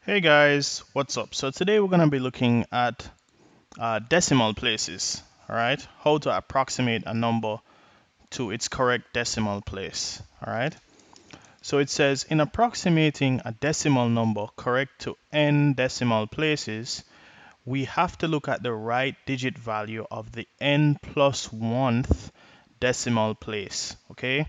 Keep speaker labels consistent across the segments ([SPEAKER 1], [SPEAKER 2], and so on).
[SPEAKER 1] Hey guys, what's up? So today we're going to be looking at decimal places, all right? How to approximate a number to its correct decimal place, all right? So it says in approximating a decimal number correct to n decimal places, we have to look at the right digit value of the n plus 1th decimal place, okay?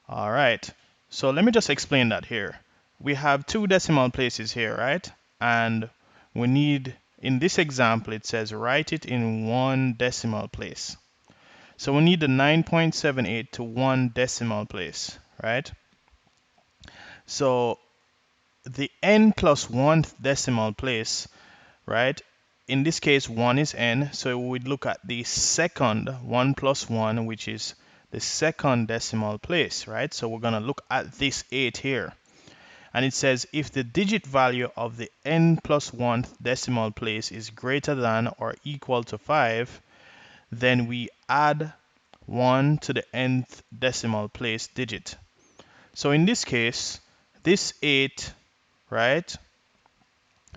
[SPEAKER 1] All right. So let me just explain that here. We have two decimal places here, right? And we need, in this example, it says write it in one decimal place. So we need the 9.78 to one decimal place, right? So the n plus 1th decimal place, right? In this case, 1 is n, so we'd look at the second 1 plus 1, which is the second decimal place, right? So we're going to look at this 8 here. And it says if the digit value of the n plus 1th decimal place is greater than or equal to 5, then we add 1 to the nth decimal place digit. So in this case, this 8, right,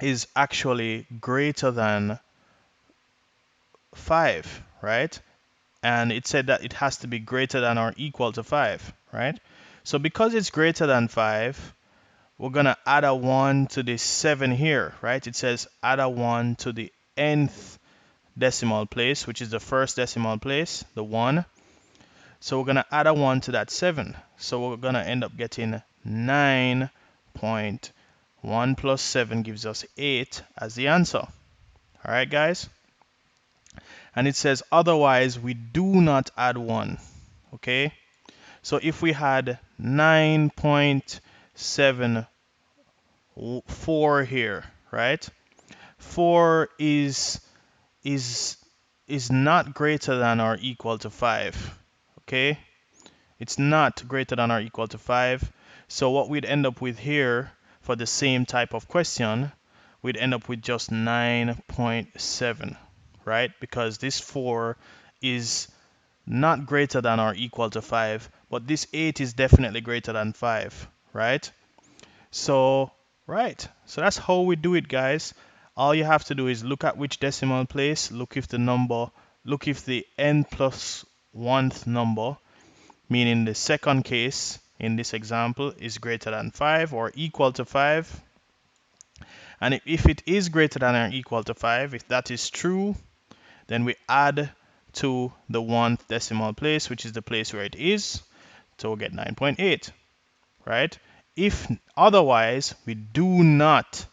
[SPEAKER 1] is actually greater than 5, right? And it said that it has to be greater than or equal to 5, right? So because it's greater than 5, we're going to add a 1 to this 7 here, right? It says add a 1 to the nth decimal place, which is the first decimal place, the 1. So we're going to add a 1 to that 7. So we're going to end up getting 9.1 plus 7 gives us 8 as the answer. All right, guys? And it says otherwise we do not add 1, okay? So if we had 9.74 here, right? 4 is not greater than or equal to 5, okay? It's not greater than or equal to 5. So what we'd end up with here for the same type of question, we'd end up with just 9.7, right? Because this 4 is not greater than or equal to 5, but this 8 is definitely greater than 5, right? So, right. So that's how we do it, guys. All you have to do is look at which decimal place, look if the n plus 1th number, meaning the second case in this example, is greater than 5 or equal to 5. And if it is greater than or equal to 5, if that is true, then we add to the 1th decimal place, which is the place where it is. So we'll get 9.8, right? If otherwise, we do not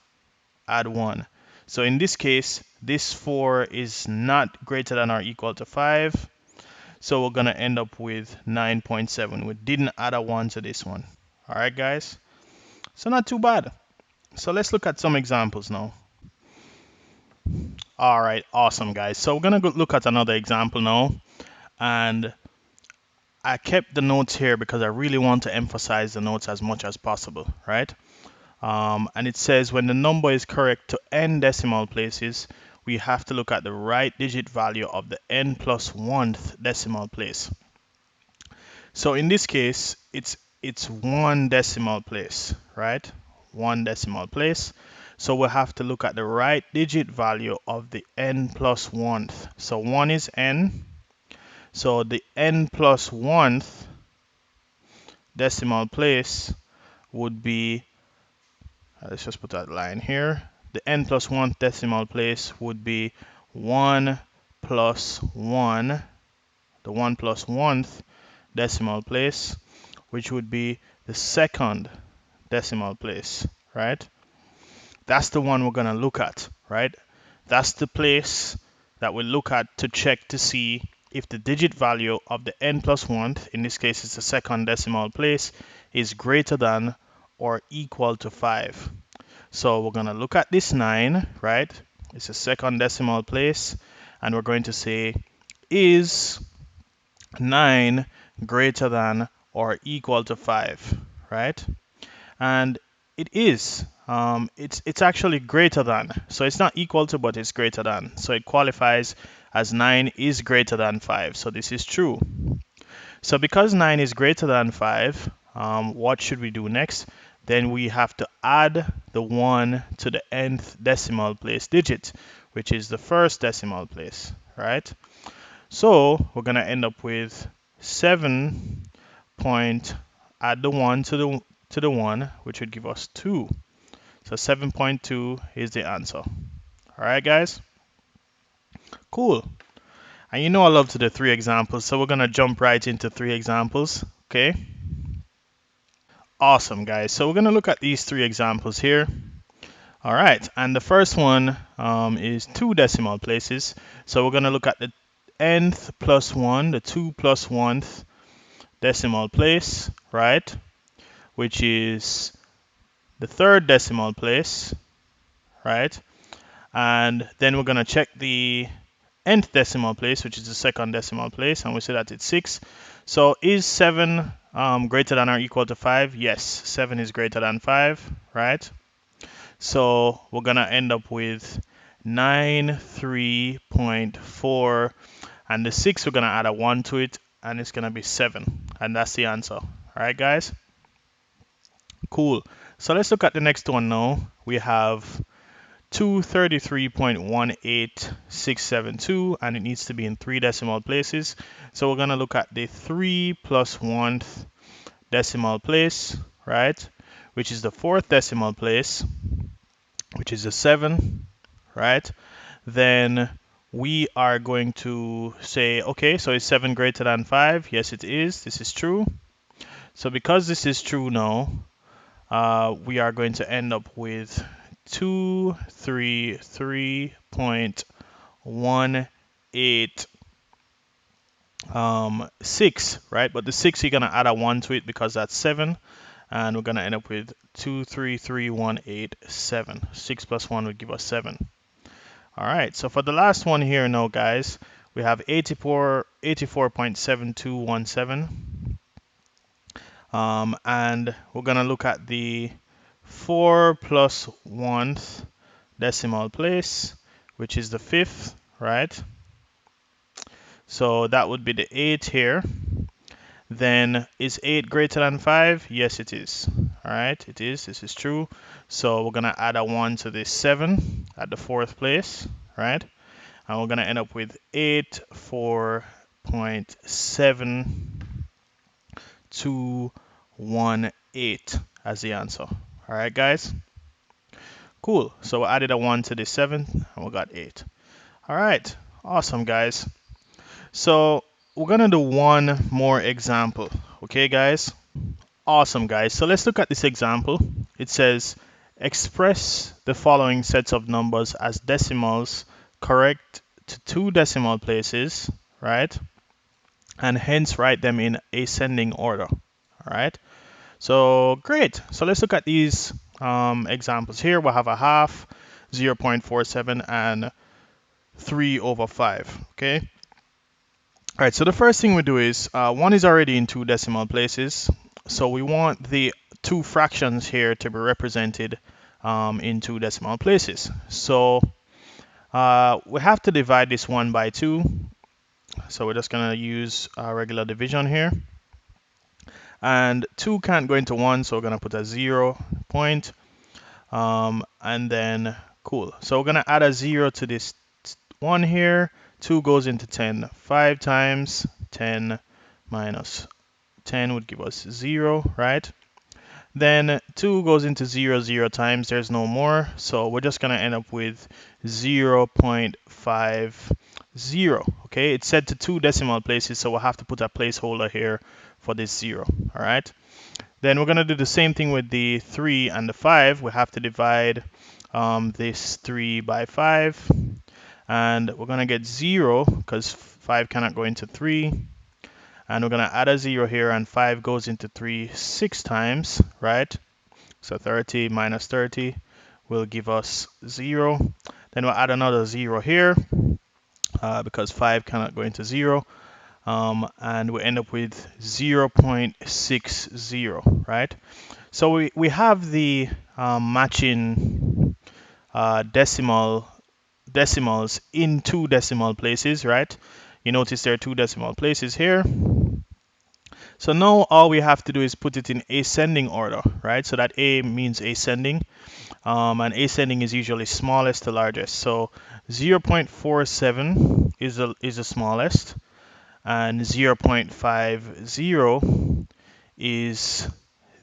[SPEAKER 1] add 1. So in this case, this 4 is not greater than or equal to 5. So we're going to end up with 9.7. We didn't add a 1 to this one. All right, guys? So not too bad. So let's look at some examples now. All right, awesome, guys. So we're going to look at another example now. And I kept the notes here because I really want to emphasize the notes as much as possible, right? And it says when the number is correct to n decimal places, we have to look at the right digit value of the n plus 1th decimal place. So in this case, it's one decimal place, right? One decimal place. So we'll have to look at the right digit value of the n plus 1th. So 1 is n. So the n plus 1th decimal place would be, let's just put that line here. The n plus 1th decimal place would be 1 plus 1, the 1 plus 1th decimal place, which would be the second decimal place, right? That's the one we're going to look at, right? That's the place that we look at to check to see if the digit value of the n plus 1th, in this case it's the second decimal place, is greater than or equal to 5. So we're going to look at this 9, right? It's the second decimal place, and we're going to say, is 9 greater than or equal to 5, right? And it is. It's actually greater than. So it's not equal to, but it's greater than. So it qualifies as 9 is greater than 5. So this is true. So because 9 is greater than 5, what should we do next? then we have to add the 1 to the nth decimal place digit, which is the first decimal place, right? So we're going to end up with 7 point, add the 1 to the 1, which would give us 2. So 7.2 is the answer. All right, guys? Cool. And you know I love to do 3 examples, so we're going to jump right into 3 examples, okay? Awesome, guys. So we're going to look at these 3 examples here. All right, and the first one is 2 decimal places. So we're going to look at the nth plus 1, the 2 plus 1th decimal place, right? Which is the third decimal place, right? And then we're going to check the nth decimal place, which is the second decimal place, and we see that it's 6. So is 7 greater than or equal to 5? Yes, 7 is greater than 5, right? So we're going to end up with 93.4, and the 6 we're going to add a 1 to it, and it's going to be 7, and that's the answer. All right, guys? Cool. So let's look at the next one now. We have 233.18672, and it needs to be in 3 decimal places. So we're going to look at the 3 plus 1th decimal place, right? Which is the 4th decimal place, which is a 7, right? Then we are going to say, okay, so is 7 greater than 5? Yes, it is. This is true. So because this is true now, we are going to end up with 233.186, right? But the 6, you're going to add a 1 to it because that's 7. And we're going to end up with 233,187. 6 plus 1 would give us 7. All right, so for the last one here now, guys, we have 84.7217. And we're going to look at the 4 plus 1th decimal place, which is the 5th, right? So that would be the 8 here. Then is 8 greater than 5? Yes, it is. All right, it is. This is true. So we're going to add a 1 to this 7 at the 4th place, right? And we're going to end up with 84.7218 as the answer. All right, guys? Cool. So we added a 1 to the 7th, and we got 8. All right. Awesome, guys. So we're going to do one more example. Okay, guys? Awesome, guys. So let's look at this example. It says, express the following sets of numbers as decimals correct to 2 decimal places, right? And hence write them in ascending order. All right. So great. So let's look at these examples here. We'll have a half, 0.47, and 3/5. Okay. All right. So the first thing we do is 1 is already in 2 decimal places. So we want the 2 fractions here to be represented in 2 decimal places. So we have to divide this 1 by 2. So we're just going to use regular division here. And 2 can't go into 1, so we're going to put a 0 point. And then, cool. So we're going to add a 0 to this 1 here. 2 goes into 10. 5 times 10 minus 10 would give us 0, right? Then 2 goes into 0 0 times. There's no more. So we're just going to end up with 0.50. Okay, it's set to 2 decimal places, so we'll have to put a placeholder here for this 0. All right. Then we're going to do the same thing with the 3 and the 5. We have to divide this 3 by 5. And we're going to get 0 because 5 cannot go into 3. And we're going to add a 0 here, and 5 goes into 3 6 times, right? So 30 minus 30 will give us 0. Then we'll add another 0 here because 5 cannot go into 0. And we end up with 0.60, right? So we have the matching decimals in 2 decimal places, right? You notice there are 2 decimal places here. So now all we have to do is put it in ascending order, right? So that A means ascending, and ascending is usually smallest to largest. So 0.47 is the smallest, and 0.50 is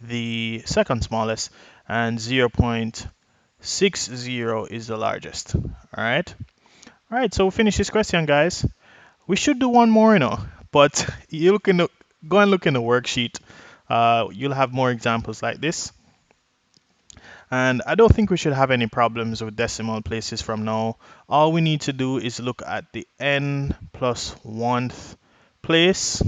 [SPEAKER 1] the second smallest, and 0.60 is the largest. All right. All right. So we'll finish this question, guys. We should do one more, but you look in the go and look in the worksheet. You'll have more examples like this. And I don't think we should have any problems with decimal places from now. All we need to do is look at the n plus 1th place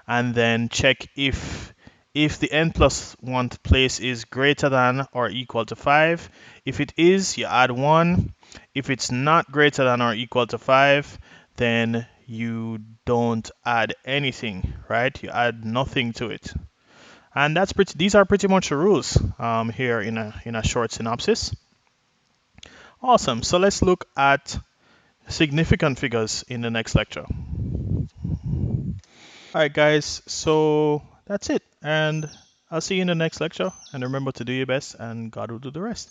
[SPEAKER 1] and then check if the n plus 1th place is greater than or equal to 5. If it is, you add 1. If it's not greater than or equal to 5, then you don't add anything, right? You add nothing to it. And these are pretty much the rules here in a short synopsis. Awesome. So let's look at significant figures in the next lecture. All right, guys. So that's it. And I'll see you in the next lecture. And remember to do your best, and God will do the rest.